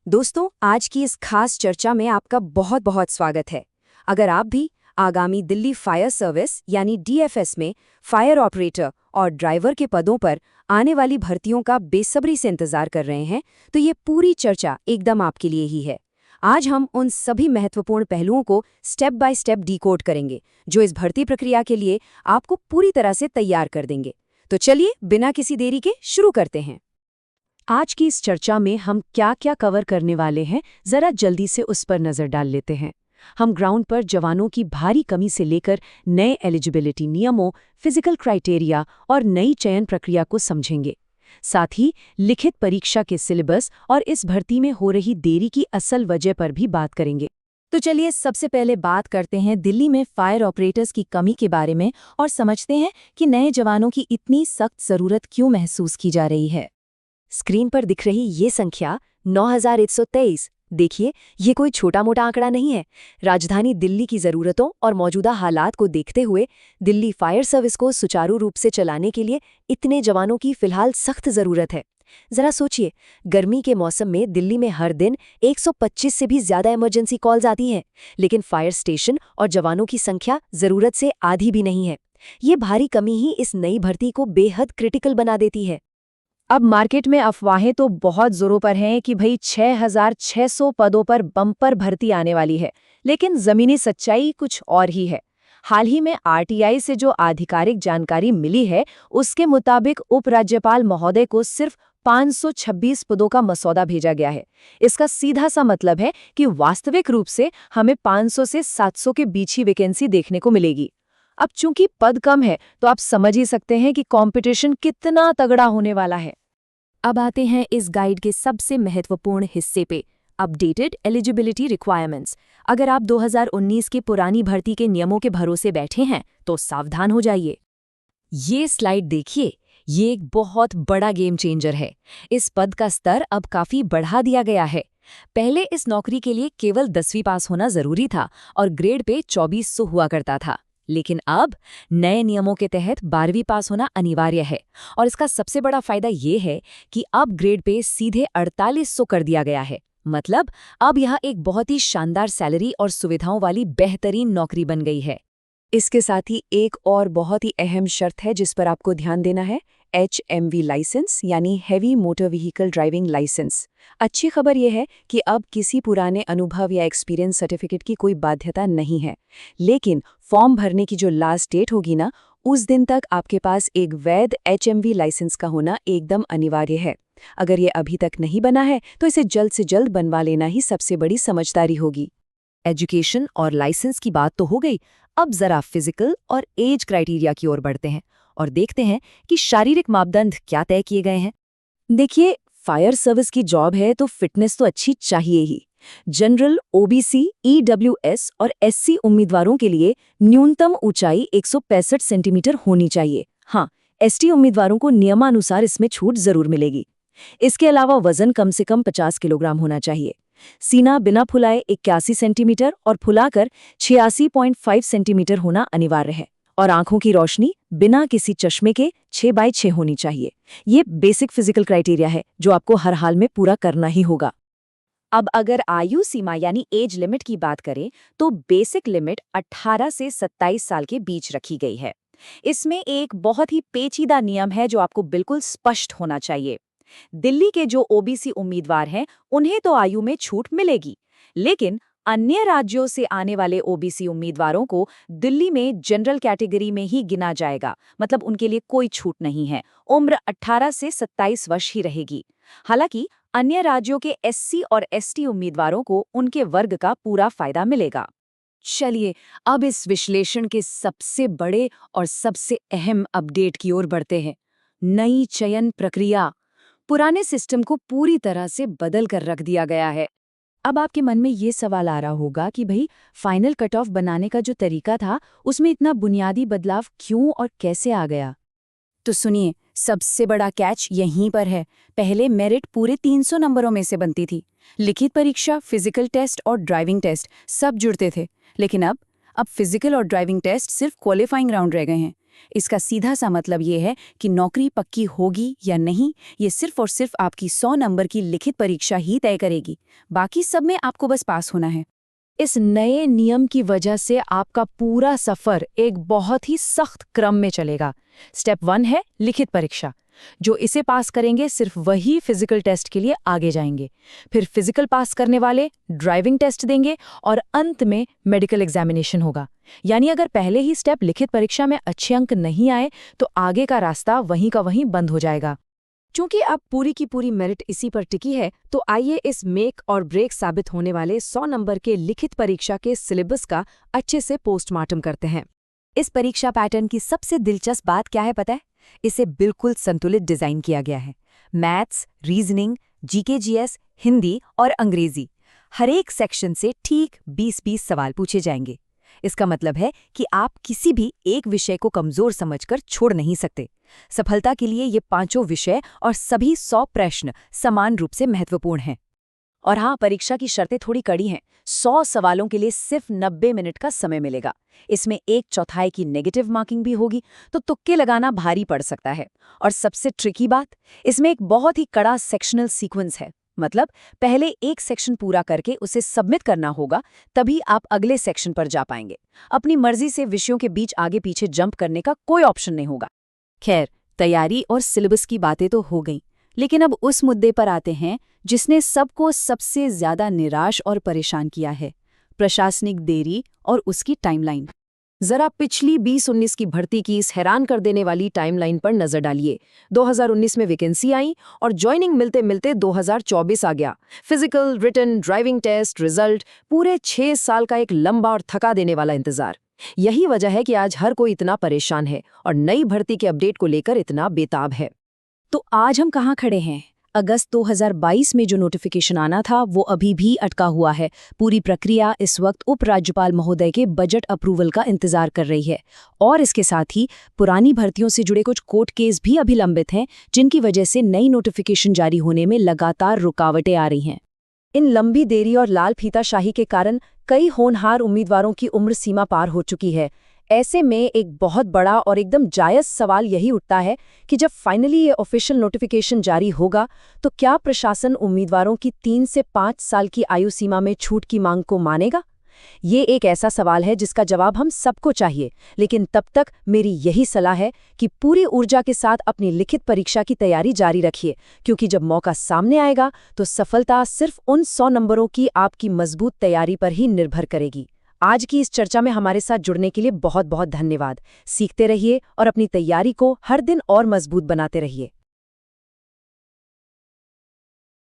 दोस्तों, आज की इस खास चर्चा में आपका बहुत बहुत स्वागत है। अगर आप भी आगामी दिल्ली फायर सर्विस यानी डीएफएस में फायर ऑपरेटर और ड्राइवर के पदों पर आने वाली भर्तियों का बेसब्री से इंतजार कर रहे हैं, तो ये पूरी चर्चा एकदम आपके लिए ही है। आज हम उन सभी महत्वपूर्ण पहलुओं को स्टेप बाय स्टेप डिकोड करेंगे, जो इस भर्ती प्रक्रिया के लिए आपको पूरी तरह से तैयार कर देंगे। तो चलिए, बिना किसी देरी के शुरू करते हैं। आज की इस चर्चा में हम क्या क्या कवर करने वाले हैं, जरा जल्दी से उस पर नजर डाल लेते हैं। हम ग्राउंड पर जवानों की भारी कमी से लेकर नए एलिजिबिलिटी नियमों, फिजिकल क्राइटेरिया और नई चयन प्रक्रिया को समझेंगे। साथ ही लिखित परीक्षा के सिलेबस और इस भर्ती में हो रही देरी की असल वजह पर भी बात करेंगे। तो चलिए, सबसे पहले बात करते हैं दिल्ली में फायर ऑपरेटर्स की कमी के बारे में और समझते हैं कि नए जवानों की इतनी सख्त जरूरत क्यों महसूस की जा रही है। स्क्रीन पर दिख रही ये संख्या 9123। देखिए, ये कोई छोटा मोटा आंकड़ा नहीं है। राजधानी दिल्ली की ज़रूरतों और मौजूदा हालात को देखते हुए दिल्ली फायर सर्विस को सुचारू रूप से चलाने के लिए इतने जवानों की फिलहाल सख्त ज़रूरत है। जरा सोचिए, गर्मी के मौसम में दिल्ली में हर दिन 125 से भी ज़्यादा इमरजेंसी कॉल्स आती हैं, लेकिन फायर स्टेशन और जवानों की संख्या ज़रूरत से आधी भी नहीं है। ये भारी कमी ही इस नई भर्ती को बेहद क्रिटिकल बना देती है। अब मार्केट में अफवाहें तो बहुत जोरों पर हैं कि भाई 6,600 पदों पर बम्पर भर्ती आने वाली है, लेकिन जमीनी सच्चाई कुछ और ही है। हाल ही में आरटीआई से जो आधिकारिक जानकारी मिली है, उसके मुताबिक उपराज्यपाल महोदय को सिर्फ 526 पदों का मसौदा भेजा गया है। इसका सीधा सा मतलब है कि वास्तविक रूप से हमें 500 से 700 के बीच ही वैकेंसी देखने को मिलेगी। अब चूंकि पद कम है, तो आप समझ ही सकते हैं कि कंपटीशन कितना तगड़ा होने वाला है। अब आते हैं इस गाइड के सबसे महत्वपूर्ण हिस्से पे, अपडेटेड एलिजिबिलिटी रिक्वायरमेंट्स। अगर आप 2019 के पुरानी भर्ती के नियमों के भरोसे बैठे हैं, तो सावधान हो जाइए। ये स्लाइड देखिए, ये एक बहुत बड़ा गेम चेंजर है। इस पद का स्तर अब काफी बढ़ा दिया गया है। पहले इस नौकरी के लिए केवल 10वीं पास होना जरूरी था और ग्रेड पे 2400 हुआ करता था, लेकिन अब नए नियमों के तहत 12वीं पास होना अनिवार्य है। और इसका सबसे बड़ा फायदा ये है कि अब ग्रेड पे सीधे 4800 कर दिया गया है। मतलब अब यह एक बहुत ही शानदार सैलरी और सुविधाओं वाली बेहतरीन नौकरी बन गई है। इसके साथ ही एक और बहुत ही अहम शर्त है जिस पर आपको ध्यान देना है, HMV लाइसेंस यानी heavy motor vehicle driving licence. अच्छी खबर यह है कि अब किसी पुराने अनुभव या एक्सपीरियंस सर्टिफिकेट की कोई बाध्यता नहीं है, लेकिन फॉर्म भरने की जो लास्ट डेट होगी ना, उस दिन तक आपके पास एक वैध HMV लाइसेंस का होना एकदम अनिवार्य है। अगर ये अभी तक नहीं बना है, तो इसे जल्द से जल्द बनवा लेना ही सबसे बड़ी समझदारी होगी। एजुकेशन और लाइसेंस की बात तो हो गई, अब जरा फिजिकल और एज क्राइटेरिया की ओर बढ़ते हैं और देखते हैं कि शारीरिक मापदंड क्या तय किए गए हैं। देखिए, फायर सर्विस की जॉब है तो फिटनेस तो अच्छी चाहिए ही। जनरल, OBC, EWS और SC उम्मीदवारों के लिए न्यूनतम ऊंचाई 165 सेंटीमीटर होनी चाहिए। हाँ, ST उम्मीदवारों को नियमानुसार इसमें छूट जरूर मिलेगी। इसके अलावा वजन कम से कम 50 किलोग्राम होना चाहिए। सीना बिना फुलाए 81 सेंटीमीटर और फुलाकर 86.5 सेंटीमीटर होना अनिवार्य है। और आंखों की रोशनी बिना किसी चश्मे के 6x6 होनी चाहिए। ये बेसिक फिजिकल क्राइटेरिया है जो आपको हर हाल में पूरा करना ही होगा। अब अगर आयु सीमा यानी एज लिमिट की बात करें, तो बेसिक लिमिट 18 से 27 साल के बीच रखी गई है। इसमें एक बहुत ही पेचीदा नियम है जो आपको बिल्कुल स्पष्ट होना चाहिए। दिल्ली के जो OBC उम्मीदवार हैं, उन्हें तो आयु में छूट मिलेगी, लेकिन अन्य राज्यों से आने वाले OBC उम्मीदवारों को दिल्ली में जनरल कैटेगरी में ही गिना जाएगा। मतलब उनके लिए कोई छूट नहीं है। उम्र 18 से 27 वर्ष ही रहेगी। हालांकि अन्य राज्यों के SC और ST उम्मीदवारों को उनके वर्ग का पूरा फायदा मिलेगा। चलिए, अब इस विश्लेषण के सबसे बड़े और सबसे अहम अपडेट की ओर बढ़ते हैं। नई चयन प्रक्रिया। पुराने सिस्टम को पूरी तरह से बदल कर रख दिया गया है। अब आपके मन में ये सवाल आ रहा होगा कि भाई, फाइनल कट ऑफ बनाने का जो तरीका था, उसमें इतना बुनियादी बदलाव क्यों और कैसे आ गया? तो सुनिए, सबसे बड़ा कैच यहीं पर है। पहले मेरिट पूरे 300 नंबरों में से बनती थी। लिखित परीक्षा, फिजिकल टेस्ट और ड्राइविंग टेस्ट सब जुड़ते थे। लेकिन अब फिजिकल और ड्राइविंग टेस्ट सिर्फ क्वालिफाइंग राउंड रह गए हैं। इसका सीधा सा मतलब ये है कि नौकरी पक्की होगी या नहीं, ये सिर्फ और सिर्फ आपकी 100 नंबर की लिखित परीक्षा ही तय करेगी। बाकी सब में आपको बस पास होना है। इस नए नियम की वजह से आपका पूरा सफर एक बहुत ही सख्त क्रम में चलेगा। स्टेप 1 है लिखित परीक्षा। जो इसे पास करेंगे सिर्फ वही फिजिकल टेस्ट के लिए आगे जाएंगे। फिर फिजिकल पास करने वाले ड्राइविंग टेस्ट देंगे और अंत में मेडिकल एग्जामिनेशन होगा। यानी अगर पहले ही स्टेप लिखित परीक्षा में अच्छे अंक नहीं आए तो आगे का रास्ता वहीं का वहीं बंद हो जाएगा। क्योंकि अब पूरी की पूरी मेरिट इसी पर टिकी है, तो आइए इस मेक और ब्रेक साबित होने वाले 100 नंबर के लिखित परीक्षा के सिलेबस का अच्छे से पोस्टमार्टम करते हैं। इस परीक्षा पैटर्न की सबसे दिलचस्प बात क्या है पता है? इसे बिल्कुल संतुलित डिजाइन किया गया है। मैथ्स, रीजनिंग, जीके-जीएस, हिंदी और अंग्रेजी, हर एक सेक्शन से ठीक 20-20 सवाल पूछे जाएंगे। इसका मतलब है कि आप किसी भी एक विषय को कमजोर समझकर छोड़ नहीं सकते। सफलता के लिए ये पांचों विषय और सभी 100 प्रश्न समान रूप से महत्वपूर्ण हैं। और हाँ, परीक्षा की शर्तें थोड़ी कड़ी हैं। 100 सवालों के लिए सिर्फ 90 मिनट का समय मिलेगा। इसमें 1/4 की नेगेटिव मार्किंग भी होगी, तो तुक्के लगाना भारी पड़ सकता है। और सबसे ट्रिकी बात, इसमें एक बहुत ही कड़ा सेक्शनल सीक्वेंस है। मतलब पहले एक सेक्शन पूरा करके उसे सबमिट करना होगा, तभी आप अगले सेक्शन पर जा पाएंगे। अपनी मर्जी से विषयों के बीच आगे पीछे जंप करने का कोई ऑप्शन नहीं होगा। खैर, तैयारी और सिलेबस की बातें तो हो गई, लेकिन अब उस मुद्दे पर आते हैं जिसने सबको सबसे ज्यादा निराश और परेशान किया है, प्रशासनिक देरी और उसकी टाइमलाइन। जरा पिछली 2019 की भर्ती की इस हैरान कर देने वाली टाइमलाइन पर नजर डालिए। 2019 में वैकेंसी आई और ज्वाइनिंग मिलते मिलते 2024 आ गया। Physical, written, driving test, result, पूरे 6 साल का एक लंबा और थका देने वाला इंतजार। यही वजह है कि आज हर कोई इतना परेशान है और नई भर्ती के अपडेट को लेकर इतना बेताब है। तो आज हम कहाँ खड़े हैं? अगस्त 2022 में जो नोटिफिकेशन आना था वो अभी भी अटका हुआ है। पूरी प्रक्रिया इस वक्त उपराज्यपाल महोदय के बजट अप्रूवल का इंतजार कर रही है। और इसके साथ ही पुरानी भर्तियों से जुड़े कुछ कोर्ट केस भी अभी लंबित हैं, जिनकी वजह से नई नोटिफिकेशन जारी होने में लगातार रुकावटें आ रही हैं। इन लंबी देरी और लाल फीताशाही के कारण कई होनहार उम्मीदवारों की उम्र सीमा पार हो चुकी है। ऐसे में एक बहुत बड़ा और एकदम जायज़ सवाल यही उठता है कि जब फाइनली ये ऑफिशियल नोटिफिकेशन जारी होगा तो क्या प्रशासन उम्मीदवारों की 3 से 5 साल की आयु सीमा में छूट की मांग को मानेगा? ये एक ऐसा सवाल है जिसका जवाब हम सबको चाहिए, लेकिन तब तक मेरी यही सलाह है कि पूरी ऊर्जा के साथ अपनी लिखित परीक्षा की तैयारी जारी रखिए, क्योंकि जब मौका सामने आएगा तो सफलता सिर्फ उन 100 नंबरों की आपकी मजबूत तैयारी पर ही निर्भर करेगी। आज की इस चर्चा में हमारे साथ जुड़ने के लिए बहुत बहुत धन्यवाद। सीखते रहिए और अपनी तैयारी को हर दिन और मजबूत बनाते रहिए।